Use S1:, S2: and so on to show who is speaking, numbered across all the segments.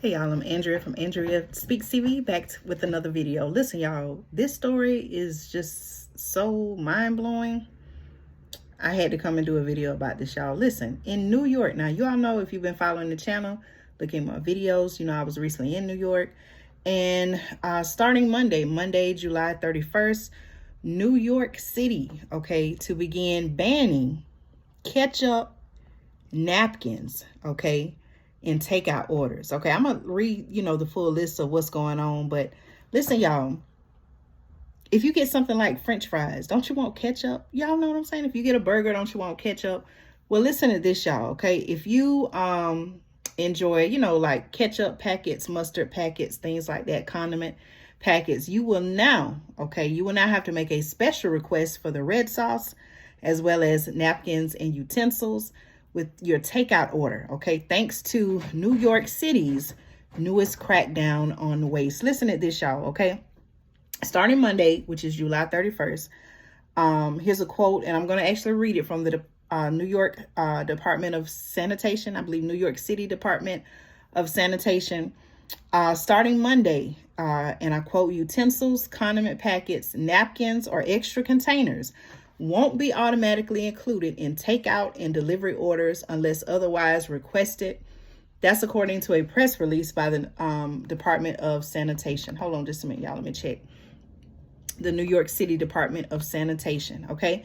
S1: Hey y'all, I'm Andrea from Andrea Speaks TV, back with another video. Listen y'all, this story is just so mind-blowing. I had to come and do a video about this, y'all. Listen, in New York, now you all know, if you've been following the channel, looking at my videos, you know I was recently in New York. And starting Monday, July 31st, New York City, okay, to begin banning ketchup napkins, okay, in takeout orders. Okay, I'm gonna read, the full list of what's going on. But listen, y'all, if you get something like French fries, don't you want ketchup? Y'all know what I'm saying? If you get a burger, don't you want ketchup? Well, listen to this, y'all, okay? If you enjoy, like ketchup packets, mustard packets, things like that, condiment packets, you will now have to make a special request for the red sauce, as well as napkins and utensils with your takeout order, okay? Thanks to New York City's newest crackdown on waste. Listen to this, y'all, okay? Starting Monday, which is July 31st, here's a quote, and I'm going to actually read it from the New York Department of Sanitation, I believe New York City Department of Sanitation. Starting Monday, and I quote, utensils, condiment packets, napkins, or extra containers won't be automatically included in takeout and delivery orders unless otherwise requested. That's according to a press release by the Department of Sanitation. Hold on just a minute, y'all. Let me check. The New York City Department of Sanitation, okay?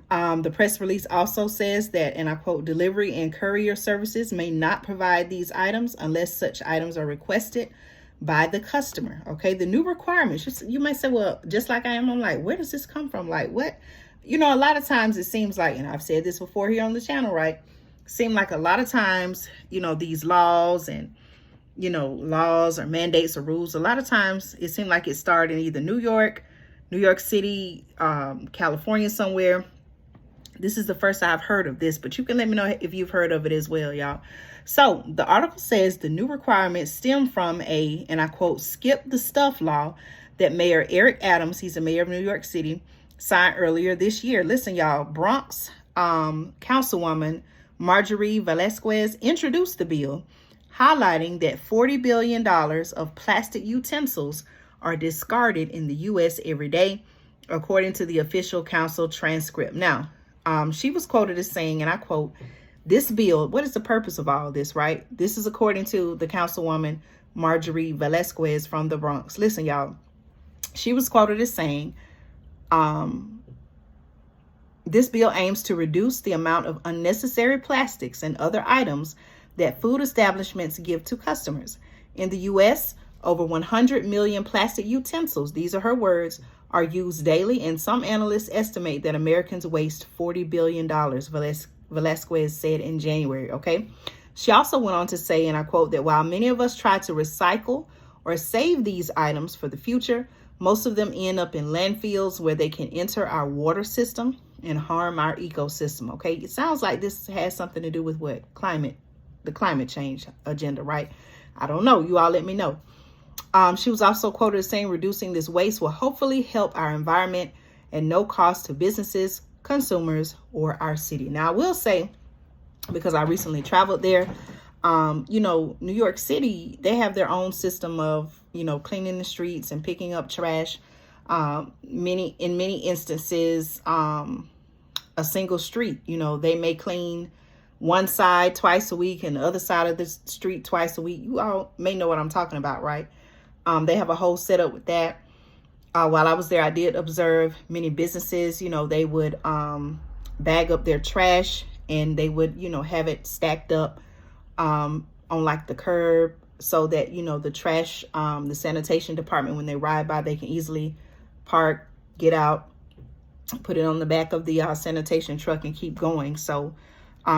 S1: The press release also says that, and I quote, delivery and courier services may not provide these items unless such items are requested by the customer, okay? The new requirements, you might say, well, just like I am, I'm like, where does this come from? Like, what? A lot of times it seems like, and I've said this before here on the channel, right? Seem like a lot of times, these laws and, laws or mandates or rules, a lot of times it seemed like it started in either New York City, California, somewhere. This is the first I've heard of this, but you can let me know if you've heard of it as well, y'all. So the article says the new requirements stem from and I quote, skip the stuff law that Mayor Eric Adams, he's the mayor of New York City, signed earlier this year. Listen, y'all, Bronx Councilwoman Marjorie Velasquez introduced the bill, highlighting that $40 billion of plastic utensils are discarded in the U.S. every day, according to the official council transcript. Now, she was quoted as saying, and I quote, this bill, what is the purpose of all this, right? This is according to the Councilwoman Marjorie Velasquez from the Bronx. Listen, y'all, she was quoted as saying, this bill aims to reduce the amount of unnecessary plastics and other items that food establishments give to customers. In the U.S., over 100 million plastic utensils, these are her words, are used daily, and some analysts estimate that Americans waste $40 billion, Velasquez said in January, okay? She also went on to say, and I quote, that while many of us try to recycle or save these items for the future, most of them end up in landfills where they can enter our water system and harm our ecosystem, okay? It sounds like this has something to do with what? The climate change agenda, right? I don't know. You all let me know. She was also quoted as saying reducing this waste will hopefully help our environment at no cost to businesses, consumers, or our city. Now, I will say, because I recently traveled there, New York City, they have their own system of, cleaning the streets and picking up trash. In many instances, a single street, they may clean one side twice a week and the other side of the street twice a week. You all may know what I'm talking about, right? They have a whole setup with that. While I was there, I did observe many businesses, they would bag up their trash and they would, have it stacked up on like the curb so that, the trash, the sanitation department, when they ride by, they can easily park, get out, put it on the back of the sanitation truck and keep going. So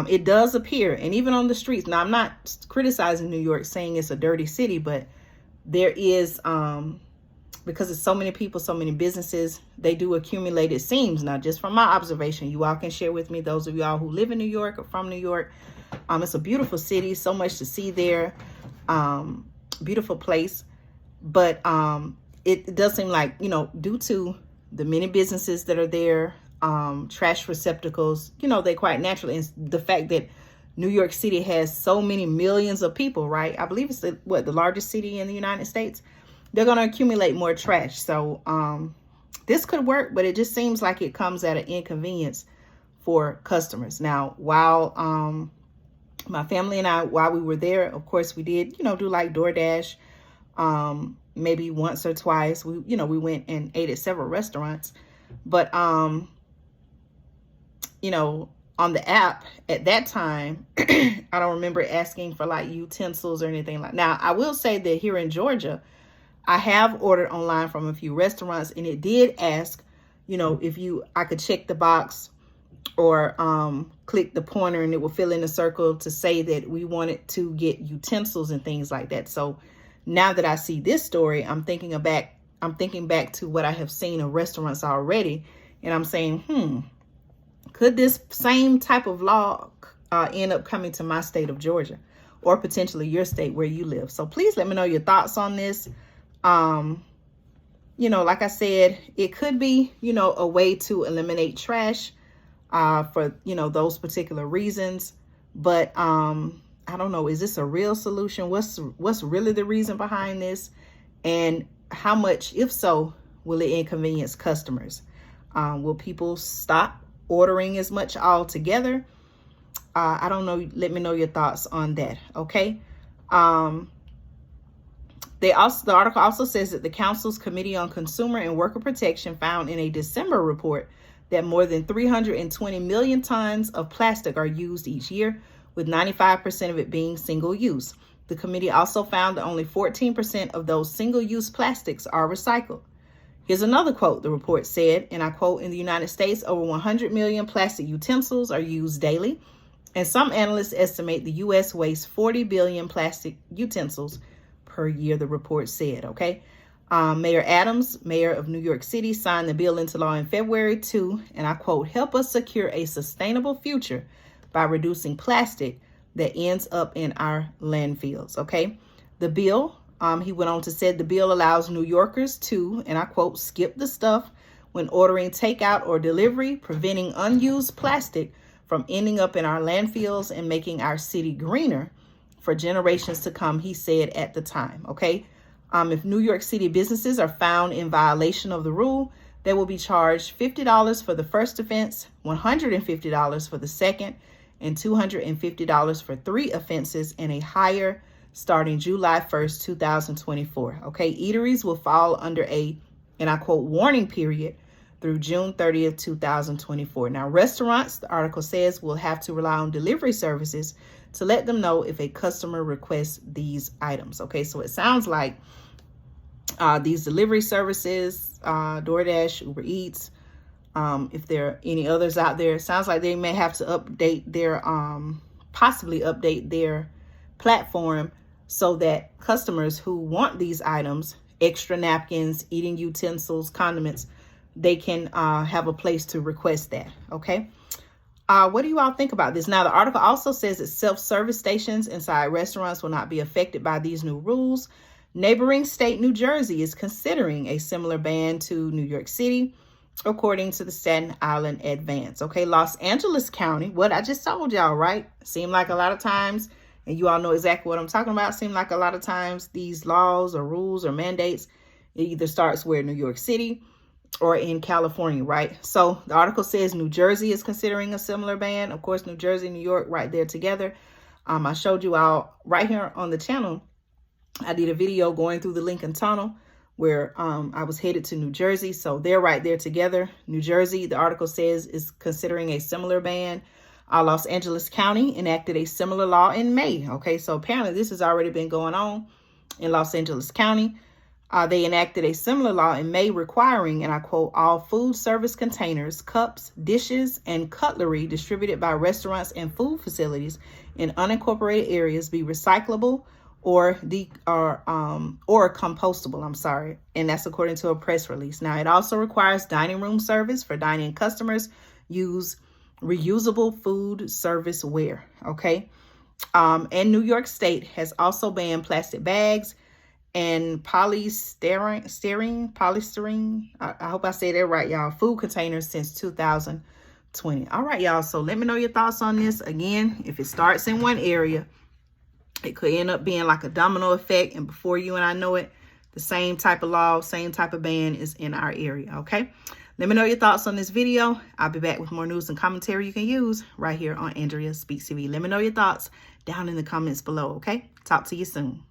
S1: it does appear, and even on the streets. Now, I'm not criticizing New York, saying it's a dirty city, but there is, because it's so many people, so many businesses, they do accumulate, it seems. Now, just from my observation, you all can share with me, those of y'all who live in New York or from New York. It's a beautiful city, so much to see there, beautiful place. But it does seem like, due to the many businesses that are there, trash receptacles, they quite naturally, and the fact that New York City has so many millions of people, right? I believe it's the largest city in the United States. They're going to accumulate more trash. So this could work, but it just seems like it comes at an inconvenience for customers. Now, while my family and I, while we were there, of course, we did, do like DoorDash, maybe once or twice. We went and ate at several restaurants, but, on the app at that time, I don't remember asking for like utensils or anything like that. Now, I will say that here in Georgia, I have ordered online from a few restaurants, and it did ask, if I could check the box or click the pointer, and it will fill in a circle to say that we wanted to get utensils and things like that. So now that I see this story, I'm thinking back to what I have seen in restaurants already, and I'm saying, could this same type of law end up coming to my state of Georgia, or potentially your state where you live? So please let me know your thoughts on this. Like I said, it could be, a way to eliminate trash for, those particular reasons. But I don't know, is this a real solution? What's really the reason behind this? And how much, if so, will it inconvenience customers? Will people stop ordering as much altogether? I don't know. Let me know your thoughts on that. Okay. The article also says that the Council's Committee on Consumer and Worker Protection found in a December report that more than 320 million tons of plastic are used each year, with 95% of it being single use. The committee also found that only 14% of those single-use plastics are recycled. Here's another quote. The report said, and I quote, "In the United States, over 100 million plastic utensils are used daily, and some analysts estimate the U.S. wastes 40 billion plastic utensils per year," the report said. Okay. Mayor Adams, mayor of New York City, signed the bill into law in February to, and I quote, "help us secure a sustainable future by reducing plastic that ends up in our landfills." Okay. The bill, he went on to say, the bill allows New Yorkers to, and I quote, "skip the stuff when ordering takeout or delivery, preventing unused plastic from ending up in our landfills and making our city greener for generations to come," he said at the time. Okay. If New York City businesses are found in violation of the rule, they will be charged $50 for the first offense, $150 for the second, and $250 for 3 offenses, and a higher starting July 1st, 2024. Okay. Eateries will fall under a, and I quote, "warning period" through June 30th, 2024. Now, restaurants, the article says, will have to rely on delivery services to let them know if a customer requests these items. Okay, so it sounds like these delivery services, DoorDash, Uber Eats, if there are any others out there, it sounds like they may have to update their, possibly update their platform so that customers who want these items, extra napkins, eating utensils, condiments, they can have a place to request that. Okay. What do you all think about this? Now, the article also says that self-service stations inside restaurants will not be affected by these new rules. Neighboring state New Jersey is considering a similar ban to New York City, according to the Staten Island Advance. Okay, Los Angeles County, what I just told y'all, right? Seemed like a lot of times, and you all know exactly what I'm talking about, seemed like a lot of times these laws or rules or mandates, it either starts where New York City or in California, right? So the article says New Jersey is considering a similar ban. Of course, New Jersey, New York, right there together. I showed you all right here on the channel. I did a video going through the Lincoln Tunnel where I was headed to New Jersey. So they're right there together. New Jersey, the article says, is considering a similar ban. Los Angeles County enacted a similar law in May. Okay, so apparently this has already been going on in Los Angeles County. They enacted a similar law in May requiring, and I quote, "all food service containers, cups, dishes, and cutlery distributed by restaurants and food facilities in unincorporated areas be recyclable or compostable." I'm sorry. And that's according to a press release. Now, it also requires dining room service for dining customers use reusable food service ware. Okay. And New York State has also banned plastic bags and polystyrene, I hope I say that right, y'all, food containers since 2000. 20. All right, y'all. So let me know your thoughts on this. Again, if it starts in one area, it could end up being like a domino effect. And before you and I know it, the same type of law, same type of ban is in our area. Okay. Let me know your thoughts on this video. I'll be back with more news and commentary you can use right here on Andrea Speaks TV. Let me know your thoughts down in the comments below. Okay. Talk to you soon.